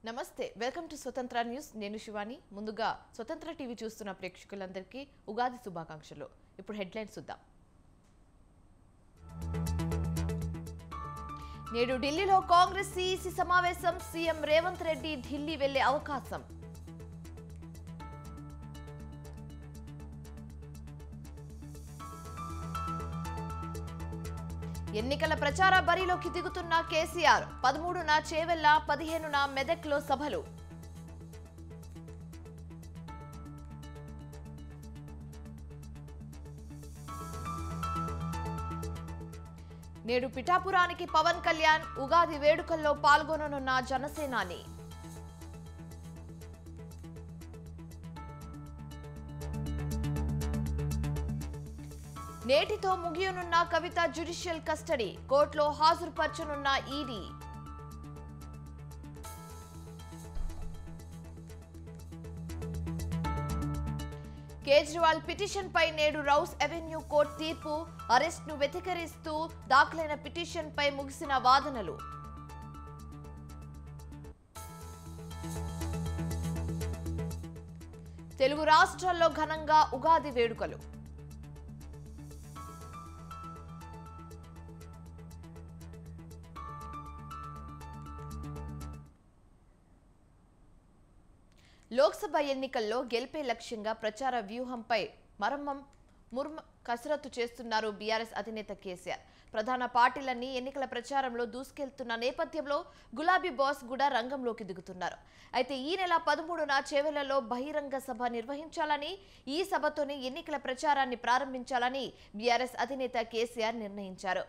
నమస్తే welcome to స్వతంత్ర news నేను శివాని ముందుగా స్వతంత్ర టీవీ చూస్తున్న ప్రేక్షకులందరికీ ఉగాది శుభాకాంక్షలు ఇప్పుడు హెడ్లైన్స్ చూద్దాం నేడు ఢిల్లీలో కాంగ్రెస్ సిఇసి సమావేశం సీఎం రేవంత్ రెడ్డి ఢిల్లీ వెళ్లే అవకాశం ఎన్నికల ప్రచార బరిలోకి దిగుతున్న కేసీఆర్ 13న చేవెళ్ల 15న మెదక్లో సభలు నేడు పిఠాపురానికి పవన్ కళ్యాణ్ ఉగాది వేడుకల్లో పాల్గొననున్న జనసేనాని నేటితో ముగియనున్న కవిత జ్యుడిషియల్ కస్టడీ కోర్టులో హాజరుపరచనున్న ఈడీ కేజ్రీవాల్ పిటిషన్ పై నేడు రౌస్ అవెన్యూ కోర్టు తీర్పు అరెస్ట్ ను వ్యతిరేకిస్తూ దాఖలైన పిటిషన్ పై ముగిసిన వాదనలు తెలుగు రాష్ట్రాల్లో ఘనంగా ఉగాది వేడుకలు లోక్సభ ఎన్నికల్లో గెలిపే లక్ష్యంగా ప్రచార వ్యూహంపై కసరత్తు చేస్తున్నారు బీఆర్ఎస్ అధినేత కేసీఆర్. ప్రధాన పార్టీలన్నీ ఎన్నికల ప్రచారంలో దూసుకెళ్తున్న నేపథ్యంలో గులాబీ బాస్ కూడా రంగంలోకి దిగుతున్నారు. అయితే ఈ నెల 13న చేవెళ్లలో బహిరంగ సభ నిర్వహించాలని, ఈ సభతోనే ఎన్నికల ప్రచారాన్ని ప్రారంభించాలని బీఆర్ఎస్ అధినేత కేసీఆర్ నిర్ణయించారు.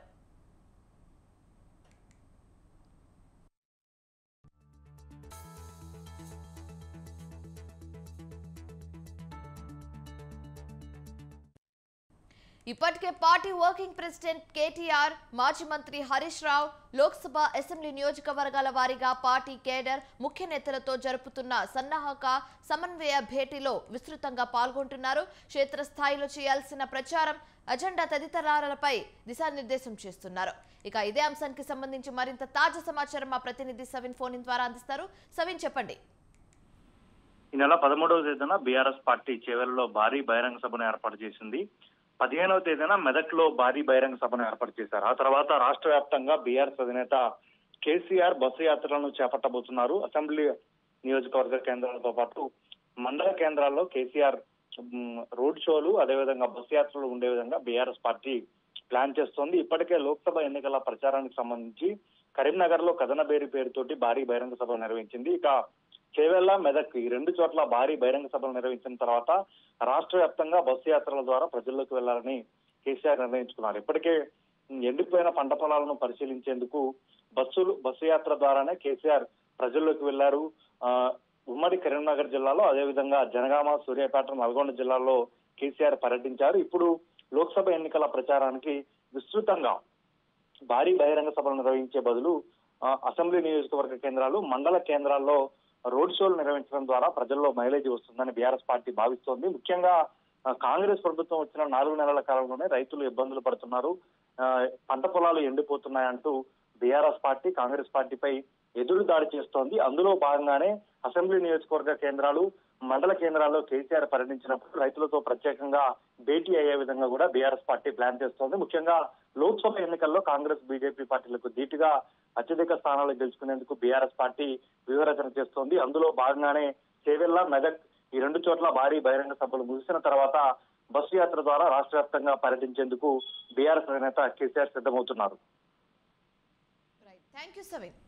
ఇప్పటికే పార్టీ వర్కింగ్ ప్రెసిడెంట్ కేటీఆర్, మాజీ మంత్రి హరీష్ రావు లోక్సభ అసెంబ్లీ నియోజకవర్గాల వారీగా పార్టీ కేడర్ ముఖ్య నేతలతో జరుపుతున్న సన్నాహక సమన్వయ భేటీలో విస్తృతంగా పాల్గొంటున్నారు. క్షేత్రస్థాయిలో చేయాల్సిన ప్రచారం, అజెండా తదితరాలపై దిశానిర్దేశం చేస్తున్నారు. ఇక ఇదే అంశానికి సంబంధించి మరింత తాజా సమాచారం మా ప్రతినిధి సవిన్ ఫోన్ ద్వారా అందిస్తారు. సవిన్ చెప్పండి. ఈ నెల 13వ తేదీన బీఆర్ఎస్ పార్టీ చేవెళ్లలో భారీ బహిరంగ సభను ఏర్పాటు చేసింది. 15వ తేదీన మెదక్ లో భారీ బహిరంగ సభను ఏర్పాటు చేశారు. ఆ తర్వాత రాష్ట్ర వ్యాప్తంగా బీఆర్ఎస్ అధినేత కేసీఆర్ బస్సు యాత్రలను చేపట్టబోతున్నారు. అసెంబ్లీ నియోజకవర్గ కేంద్రాలతో పాటు మండల కేంద్రాల్లో కేసీఆర్ రోడ్ షోలు, అదేవిధంగా బస్సు యాత్రలు ఉండే విధంగా బీఆర్ఎస్ పార్టీ ప్లాన్ చేస్తోంది. ఇప్పటికే లోక్సభ ఎన్నికల ప్రచారానికి సంబంధించి కరీంనగర్ లో కథనబేరి పేరుతోటి భారీ బహిరంగ సభ నిర్వహించింది. ఇక చేవెళ్ల, మెదక్ ఈ రెండు చోట్ల భారీ బహిరంగ సభలు నిర్వహించిన తర్వాత రాష్ట్ర వ్యాప్తంగా బస్సు యాత్రల ద్వారా ప్రజల్లోకి వెళ్లాలని కేసీఆర్ నిర్ణయించుకున్నారు. ఇప్పటికే ఎండిపోయిన పంట పొలాలను పరిశీలించేందుకు బస్సు యాత్ర ద్వారానే కేసీఆర్ ప్రజల్లోకి వెళ్లారు. ఉమ్మడి కరీంనగర్ జిల్లాలో, అదేవిధంగా జనగామ, సూర్యాపేట, నల్గొండ జిల్లాల్లో కేసీఆర్ పర్యటించారు. ఇప్పుడు లోక్సభ ఎన్నికల ప్రచారానికి విస్తృతంగా భారీ బహిరంగ సభలు నిర్వహించే బదులు అసెంబ్లీ నియోజకవర్గ కేంద్రాలు, మండల కేంద్రాల్లో రోడ్ షోలు నిర్వహించడం ద్వారా ప్రజల్లో మైలేజ్ వస్తుందని బీఆర్ఎస్ పార్టీ భావిస్తోంది. ముఖ్యంగా కాంగ్రెస్ ప్రభుత్వం వచ్చిన 4 నెలల కాలంలోనే రైతులు ఇబ్బందులు పడుతున్నారు, పంట పొలాలు ఎండిపోతున్నాయంటూ బీఆర్ఎస్ పార్టీ కాంగ్రెస్ పార్టీపై ఎదురు దాడి చేస్తోంది. అందులో భాగంగానే అసెంబ్లీ నియోజకవర్గ కేంద్రాలు, మండల కేంద్రాల్లో కేసీఆర్ పర్యటించినప్పుడు రైతులతో ప్రత్యేకంగా భేటీ అయ్యే విధంగా కూడా బీఆర్ఎస్ పార్టీ ప్లాన్ చేస్తోంది. ముఖ్యంగా లోక్సభ ఎన్నికల్లో కాంగ్రెస్, బీజేపీ పార్టీలకు ధీటుగా అత్యధిక స్థానాలు గెలుచుకునేందుకు బీఆర్ఎస్ పార్టీ వ్యూహరచన చేస్తోంది. అందులో భాగంగానే చేవెళ్ల, మెదక్ ఈ రెండు చోట్ల భారీ బహిరంగ సభలు ముగిసిన తర్వాత బస్సు యాత్ర ద్వారా రాష్ట్ర వ్యాప్తంగా పర్యటించేందుకు బీఆర్ఎస్ అధినేత కేసీఆర్ సిద్ధమవుతున్నారు. థాంక్యూ సవిన్.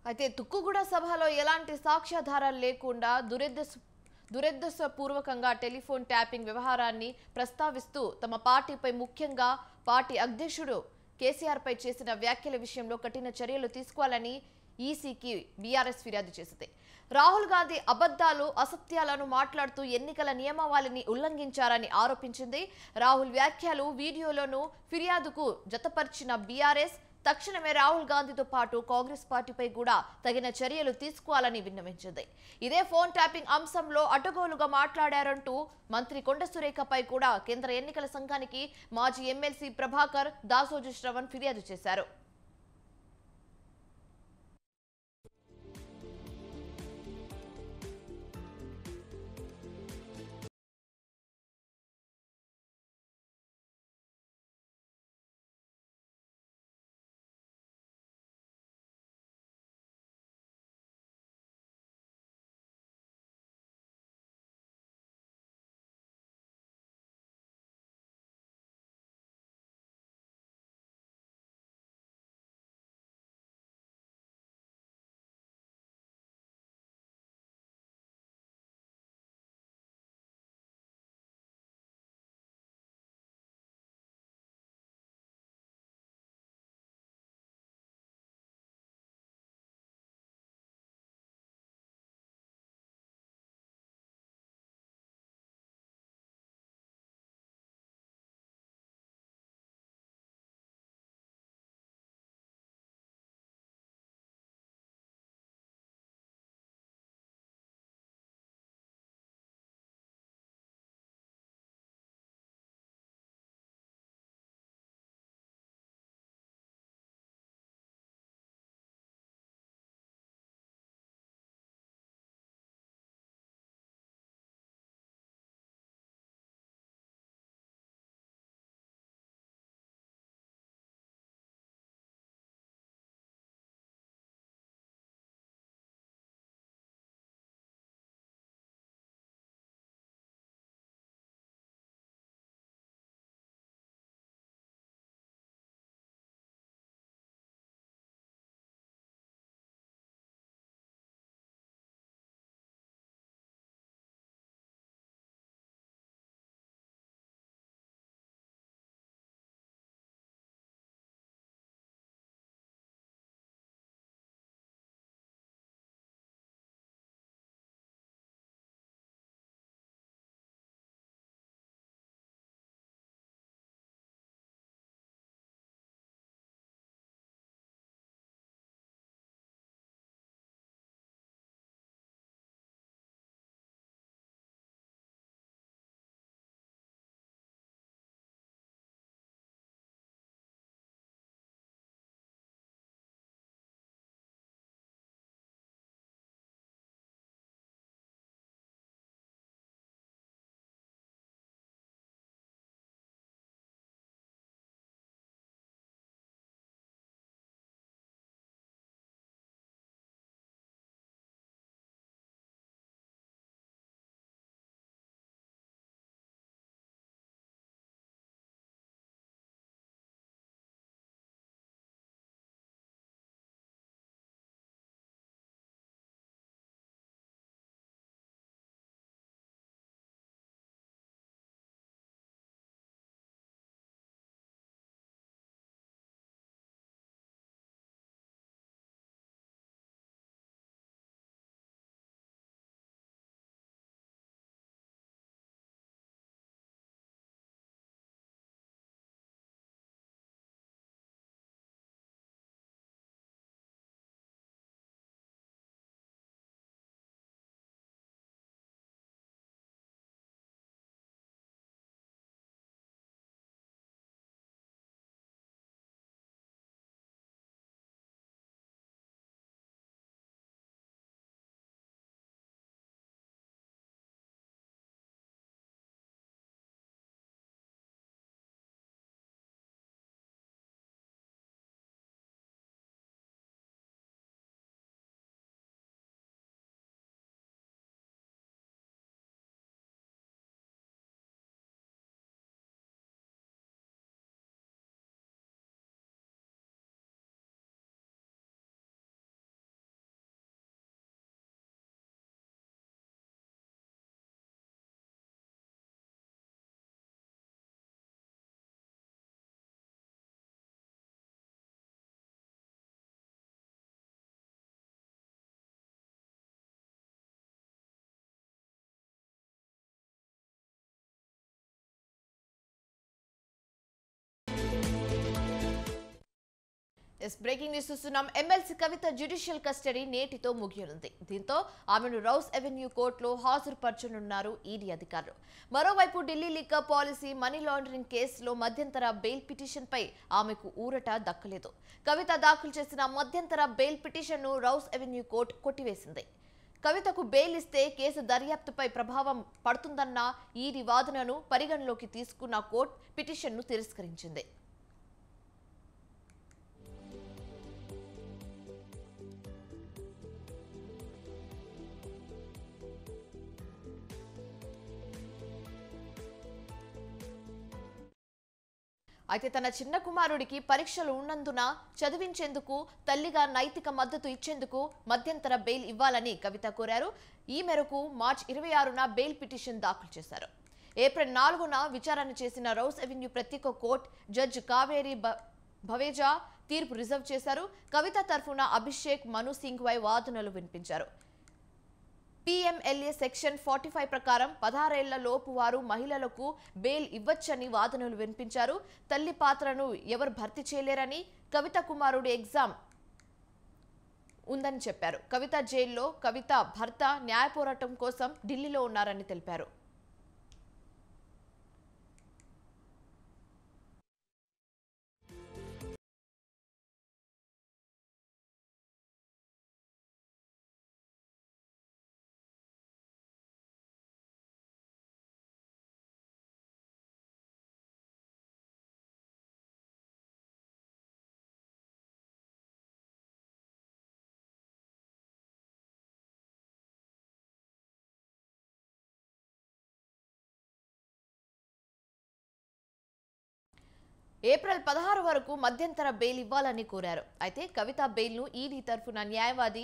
అయితే తుక్కుగూడ సభలో ఎలాంటి సాక్ష్యాధారాలు లేకుండా దురుద్దేశపూర్వకంగా టెలిఫోన్ ట్యాపింగ్ వ్యవహారాన్ని ప్రస్తావిస్తూ తమ పార్టీపై ముఖ్యంగా పార్టీ అధ్యక్షుడు కేసీఆర్ పై చేసిన వ్యాఖ్యల విషయంలో కఠిన చర్యలు తీసుకోవాలని ఈసీకి బీఆర్ఎస్ ఫిర్యాదు చేసింది. రాహుల్ గాంధీ అబద్ధాలు అసత్యాలను మాట్లాడుతూ ఎన్నికల నియమావళిని ఉల్లంఘించారని ఆరోపించింది. రాహుల్ వ్యాఖ్యలు వీడియోలను ఫిర్యాదుకు జతపరిచిన బీఆర్ఎస్ తక్షణమే రాహుల్ గాంధీతో పాటు కాంగ్రెస్ పార్టీపై కూడా తగిన చర్యలు తీసుకోవాలని విన్నవించింది. ఇదే ఫోన్ ట్యాపింగ్ అంశంలో అడ్డగోలుగా మాట్లాడారంటూ మంత్రి కొండ సురేఖపై కూడా కేంద్ర ఎన్నికల సంఘానికి మాజీ ఎమ్మెల్సీ ప్రభాకర్ దాసోజు శ్రవణ్ ఫిర్యాదు చేశారు. బ్రేకింగ్ న్యూస్ చూస్తున్నాం. ఎమ్మెల్సీ కవిత జ్యుడిషియల్ కస్టడీ నేటితో ముగియనుంది. దీంతో ఆమెను రౌస్ అవెన్యూ కోర్టులో హాజరుపరచనున్నారు ఈడీ అధికారులు. మరోవైపు Delhi liquor policy money laundering కేసులో మధ్యంతర బెయిల్ పిటిషన్పై ఆమెకు ఊరట దక్కలేదు. కవిత దాఖలు చేసిన మధ్యంతర బెయిల్ పిటిషన్ను రౌస్ అవెన్యూ కోర్టు కొట్టివేసింది. కవితకు బెయిల్ ఇస్తే కేసు దర్యాప్తుపై ప్రభావం పడుతుందన్న ఈడీ వాదనను పరిగణలోకి తీసుకున్న కోర్టు పిటిషన్ను తిరస్కరించింది. అయితే తన చిన్న కుమారుడికి పరీక్షలు ఉన్నందున చదివించేందుకు తల్లిగా నైతిక మద్దతు ఇచ్చేందుకు మధ్యంతర బెయిల్ ఇవ్వాలని కవిత కోరారు. ఈ మేరకు మార్చి 26న బెయిల్ పిటిషన్ దాఖలు చేశారు. ఏప్రిల్ 4న విచారణ చేసిన రౌస్ అవెన్యూ ప్రత్యేక కోర్టు జడ్జి కావేరి భవేజా తీర్పు రిజర్వ్ చేశారు. కవిత తరఫున అభిషేక్ మను సింఘ్వై వాదనలు వినిపించారు. PMLA సెక్షన్ 45 ప్రకారం 16 ఏళ్ల లోపు వారు మహిళలకు బెయిల్ ఇవ్వచ్చని వాదనలు వినిపించారు. తల్లి పాత్రను ఎవరు భర్తీ చేయలేరని, కవిత కుమారుడు ఎగ్జామ్ ఉందని చెప్పారు. కవిత జైల్లో, కవిత భర్త న్యాయ పోరాటం కోసం ఢిల్లీలో ఉన్నారని తెలిపారు. ఏప్రిల్ 16 వరకు మధ్యంతర బెయిల్ ఇవ్వాలని కోరారు. అయితే కవిత బెయిల్ను ఈడీ తరఫున న్యాయవాది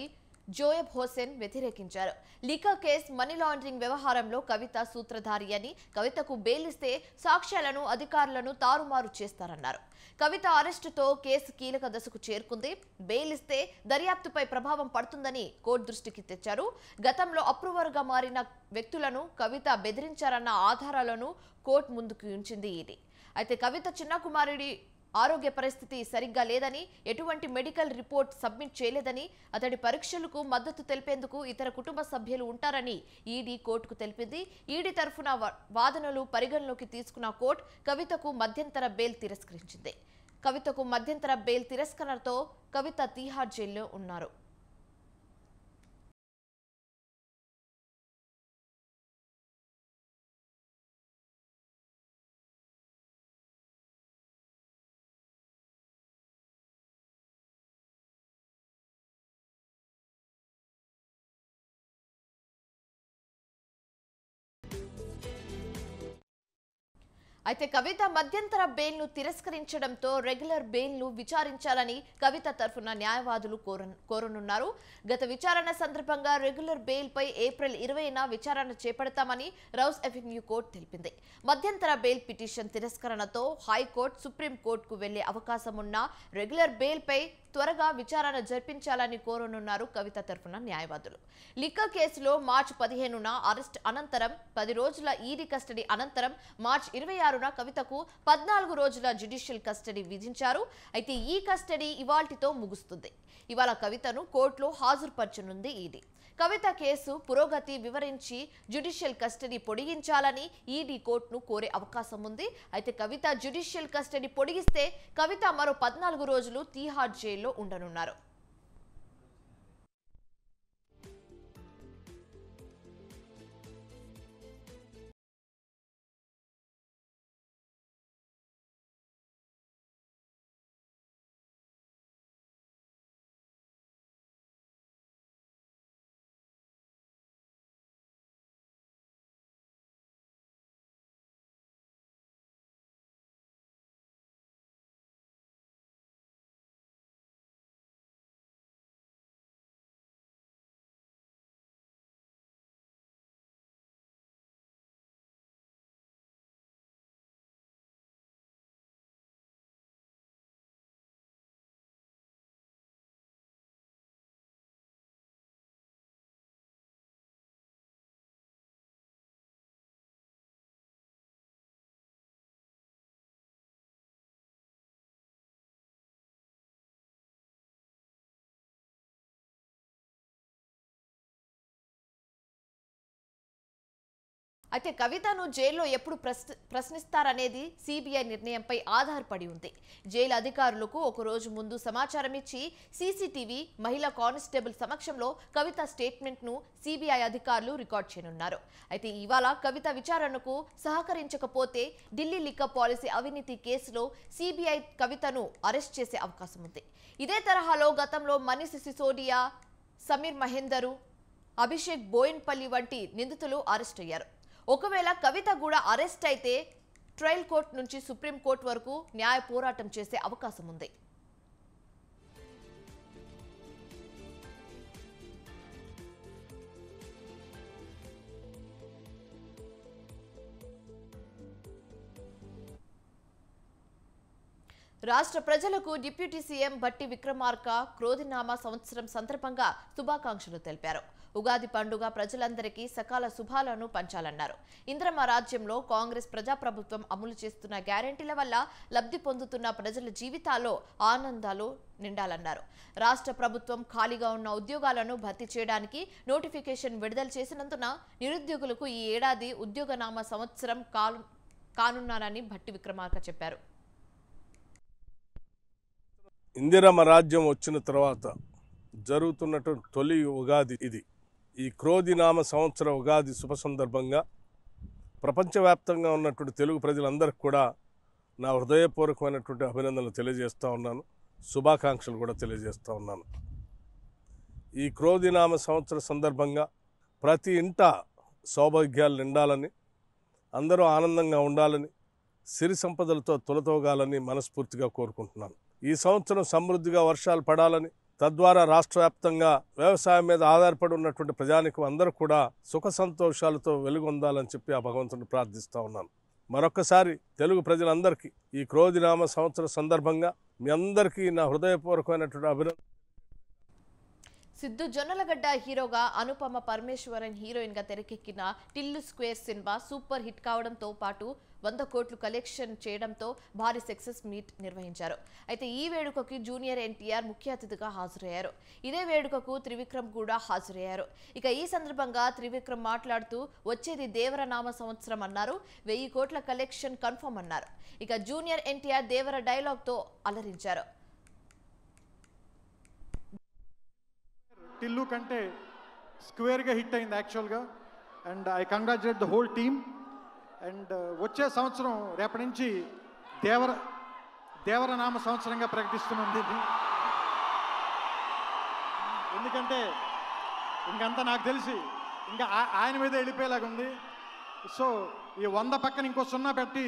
జోయబ్ హుసేన్ వ్యతిరేకించారు. లిక్కర్ కేసు మనీ లాండరింగ్ వ్యవహారంలో కవిత సూత్రధారి అని, కవితకు బెయిల్ ఇస్తే సాక్ష్యాలను, అధికారులను తారుమారు చేస్తారన్నారు. కవిత అరెస్టుతో కేసు కీలక దశకు చేరుకుంది. బెయిల్ ఇస్తే దర్యాప్తుపై ప్రభావం పడుతుందని కోర్టు దృష్టికి తెచ్చారు. గతంలో అప్రూవర్గా మారిన వ్యక్తులను కవిత బెదిరించారన్న ఆధారాలను కోర్టు ముందుకు ఉంచింది ఈడీ. అయితే కవిత చిన్న కుమారుడి ఆరోగ్య పరిస్థితి సరిగ్గా లేదని, ఎటువంటి మెడికల్ రిపోర్ట్ సబ్మిట్ చేయలేదని, అతడి పరీక్షలకు మద్దతు తెలిపేందుకు ఇతర కుటుంబ సభ్యులు ఉంటారని ఈడీ కోర్టుకు తెలిపింది. ఈడీ తరఫున వాదనలు పరిగణలోకి తీసుకున్న కోర్టు కవితకు మధ్యంతర బెయిల్ తిరస్కరించింది. కవితకు మధ్యంతర బెయిల్ తిరస్కరణతో కవిత తీహార్ జైల్లో ఉన్నారు. అయితే కవిత మధ్యంతర బెయిల్ను తిరస్కరించడంతో రెగ్యులర్ బెయిల్ను విచారించాలని కవిత తరఫున న్యాయవాదులు కోరనున్నారు. గత విచారణ సందర్భంగా రెగ్యులర్ బెయిల్పై ఏప్రిల్ 20న విచారణ చేపడతామని రౌస్ అవెన్యూ కోర్టు తెలిపింది. మధ్యంతర బెయిల్ పిటిషన్ తిరస్కరణతో హైకోర్టు, సుప్రీంకోర్టుకు వెళ్లే అవకాశం ఉన్న రెగ్యులర్ బెయిల్పై త్వరగా విచారణ జరిపించాలని కోరనున్నారు కవిత తరఫున న్యాయవాదులు. లిక్కర్ కేసులో మార్చి 15న అరెస్ట్ అనంతరం 10 రోజుల ఈడీ కస్టడీ అనంతరం మార్చి 26న కవితకు 14 రోజుల జ్యుడిషియల్ కస్టడీ విధించారు. అయితే ఈ కస్టడీ ఇవాల్టితో ముగుస్తుంది. ఇవాళ కవితను కోర్టులో హాజరుపరచనుంది ఈడీ. కవిత కేసు పురోగతి వివరించి జ్యుడిషియల్ కస్టడీ పొడిగించాలని ఈడీ కోర్టును కోరే అవకాశం ఉంది. అయితే కవిత జ్యుడిషియల్ కస్టడీ పొడిగిస్తే కవిత మరో 14 రోజులు తీహార్ జైల్లో ఉండనున్నారు. అయితే కవితను జైల్లో ఎప్పుడు ప్రశ్నిస్తారనేది సిబిఐ నిర్ణయంపై ఆధారపడి ఉంది. జైలు అధికారులకు ఒక రోజు ముందు సమాచారం ఇచ్చి సీసీటీవీ మహిళా కానిస్టేబుల్ సమక్షంలో కవిత స్టేట్మెంట్ ను సిబిఐ అధికారులు రికార్డ్ చేయనున్నారు. అయితే ఇవాళ కవిత విచారణకు సహకరించకపోతే ఢిల్లీ లిక్కర్ పాలసీ అవినీతి కేసులో సిబిఐ కవితను అరెస్ట్ చేసే అవకాశం ఉంది. ఇదే తరహాలో గతంలో మనీష్ సిసోడియా, సమీర్ మహేందర్, అభిషేక్ బోయిన్పల్లి వంటి నిందితులు అరెస్ట్ అయ్యారు. ఒకవేళ కవిత కూడా అరెస్ట్ అయితే ట్రయల్ కోర్టు నుంచి సుప్రీం కోర్టు వరకు న్యాయ పోరాటం చేసే అవకాశం ఉంది. రాష్ట్ర ప్రజలకు డిప్యూటీ సీఎం భట్టి విక్రమార్క క్రోధినామ సంవత్సరం సందర్భంగా శుభాకాంక్షలు తెలిపారు. ఉగాది పండుగ ప్రజలందరికీ సకాల శుభాలను పంచాలన్నారు. ఇంద్రమ రాజ్యంలో కాంగ్రెస్ ప్రజాప్రభుత్వం అమలు చేస్తున్న గ్యారెంటీల వల్ల లబ్ధి పొందుతున్న ప్రజల జీవితాల్లో ఆనందాలు నిండాలన్నారు. రాష్ట్ర ప్రభుత్వం ఖాళీగా ఉన్న ఉద్యోగాలను భర్తీ చేయడానికి నోటిఫికేషన్ విడుదల చేసినందున నిరుద్యోగులకు ఈ ఏడాది ఉద్యోగనామ సంవత్సరం కానున్నానని భట్టి విక్రమార్క చెప్పారు. ఇందిరమ రాజ్యం వచ్చిన తర్వాత జరుగుతున్నటువంటి తొలి ఉగాది ఇది. ఈ క్రోధినామ సంవత్సర ఉగాది శుభ సందర్భంగా ప్రపంచవ్యాప్తంగా ఉన్నటువంటి తెలుగు ప్రజలందరికీ కూడా నా హృదయపూర్వకమైనటువంటి అభినందనలు తెలియజేస్తూ ఉన్నాను, శుభాకాంక్షలు కూడా తెలియజేస్తూ ఉన్నాను. ఈ క్రోధినామ సంవత్సర సందర్భంగా ప్రతి ఇంట సౌభాగ్యాలు నిండాలని, అందరూ ఆనందంగా ఉండాలని, సిరి సంపదలతో తొలతోగాలని మనస్ఫూర్తిగా కోరుకుంటున్నాను. ఈ సంవత్సరం సమృద్ధిగా వర్షాలు పడాలని, తద్వారా రాష్ట్ర వ్యాప్తంగా వ్యవసాయం మీద ఆధారపడి ఉన్నటువంటి ప్రజానికం అందరూ కూడా సుఖ సంతోషాలతో వెలుగొందాలని చెప్పి ఆ భగవంతుని ప్రార్థిస్తూ ఉన్నాను. మరొక్కసారి తెలుగు ప్రజలందరికీ ఈ క్రోధినామ సంవత్సర సందర్భంగా మీ అందరికీ నా హృదయపూర్వకమైనటువంటి అభినందన. సిద్ధు జొన్నలగడ్డ హీరోగా అనుపమ పరమేశ్వరన్ హీరోయిన్ గా తెరకెక్కిన Tillu square cinema super hit కావడంతో పాటు 100 కోట్లు కలెక్షన్ చేయడంతో భారీ సక్సెస్ మీట్ నిర్వహించారు. అయితే ఈ వేడుకకి జూనియర్ ఎన్టీఆర్ ముఖ్య అతిథిగా హాజరయ్యారు. ఇదే వేడుకకు త్రివిక్రమ్ కూడా హాజరయ్యారు. ఇక ఈ సందర్భంగా త్రివిక్రమ్ మాట్లాడుతూ వచ్చేది దేవర నామ సంవత్సరం అన్నారు. 1000 కోట్ల కలెక్షన్ కన్ఫర్మ్ అన్నారు. ఇక జూనియర్ ఎన్టీఆర్ దేవర డైలాగ్ తో అలరించారు. టిల్లు కంటే స్క్వేర్గా హిట్ అయింది యాక్చువల్గా. And I congratulate the whole team. And వచ్చే సంవత్సరం రేపటి నుంచి దేవరనామ సంవత్సరంగా ప్రకటిస్తున్నది. ఎందుకంటే ఇంకంతా నాకు తెలిసి ఇంకా ఆయన మీద వెళ్ళిపోయేలాగా ఉంది. సో ఈ 100 పక్కన ఇంకో 0 పెట్టి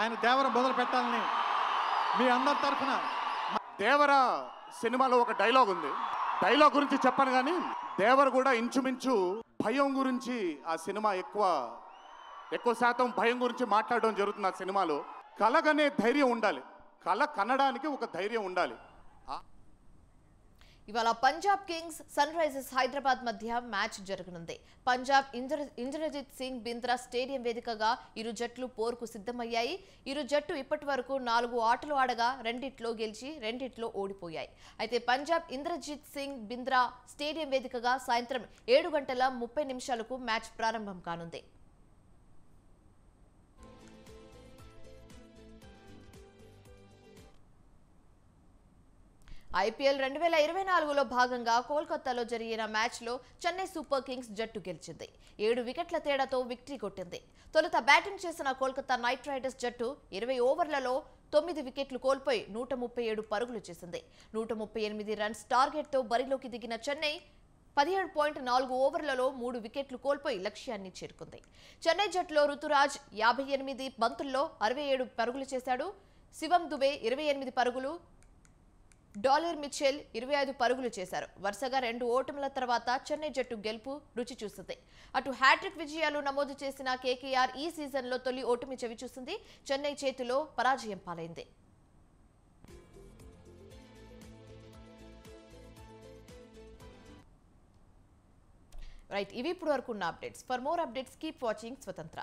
ఆయన దేవర మొదలు పెట్టాలని మీ అందరి తరఫున. దేవర సినిమాలో ఒక డైలాగ్ ఉంది. డైలాగ్ గురించి చెప్పను కానీ దేవర కూడా ఇంచుమించు భయం గురించి ఆ సినిమా ఎక్కువ శాతం భయం గురించి మాట్లాడడం జరుగుతుంది. ఆ సినిమాలో కలగనే ధైర్యం ఉండాలి, కల కనడానికి ఒక ధైర్యం ఉండాలి. ఇవాళ Punjab Kings Sunrisers Hyderabad మధ్య మ్యాచ్ జరగనుంది. పంజాబ్ ఇంద్రజిత్ సింగ్ బింద్రా స్టేడియం వేదికగా ఇరు జట్లు పోరుకు సిద్ధమయ్యాయి. ఇరు జట్టు ఇప్పటి వరకు 4 ఆటలు ఆడగా 2 గెలిచి 2 ఓడిపోయాయి. అయితే పంజాబ్ ఇంద్రజిత్ సింగ్ బింద్రా స్టేడియం వేదికగా సాయంత్రం 7:30 మ్యాచ్ ప్రారంభం కానుంది. ఐపీఎల్ 2024లో భాగంగా కోల్కతాలో జరిగిన మ్యాచ్లో చెన్నై సూపర్ కింగ్స్ జట్టు గెలిచింది. 7 వికెట్ల తేడాతో విక్టరీ కొట్టింది. తొలుత బ్యాటింగ్ చేసిన కోల్కతా నైట్ రైడర్స్ జట్టు 20 ఓవర్లలో 9 వికెట్లు కోల్పోయి 137 పరుగులు చేసింది. 138 రన్స్ టార్గెట్తో బరిలోకి దిగిన చెన్నై 17.4 ఓవర్లలో 3 వికెట్లు కోల్పోయి లక్ష్యాన్ని చేరుకుంది. చెన్నై జట్టులో రుతురాజ్ 58 బంతుల్లో 67 పరుగులు చేశాడు. శివం దుబే 28 పరుగులు, డాలర్ మిచెల్ 25 పరుగులు చేశారు. వరుసగా 2 ఓటముల తర్వాత చెన్నై జట్టు గెలుపు రుచి చూస్తుంది. అటు హ్యాట్రిక్ విజయాలు నమోదు చేసిన కేకేఆర్ ఈ సీజన్లో తొలి ఓటమి చవిచూసింది. చెన్నై చేతిలో పరాజయం పాలైంది. రైట్, ఇవి ఇప్పుడు వరకు ఉన్న updates. For more updates keep watching స్వతంత్ర.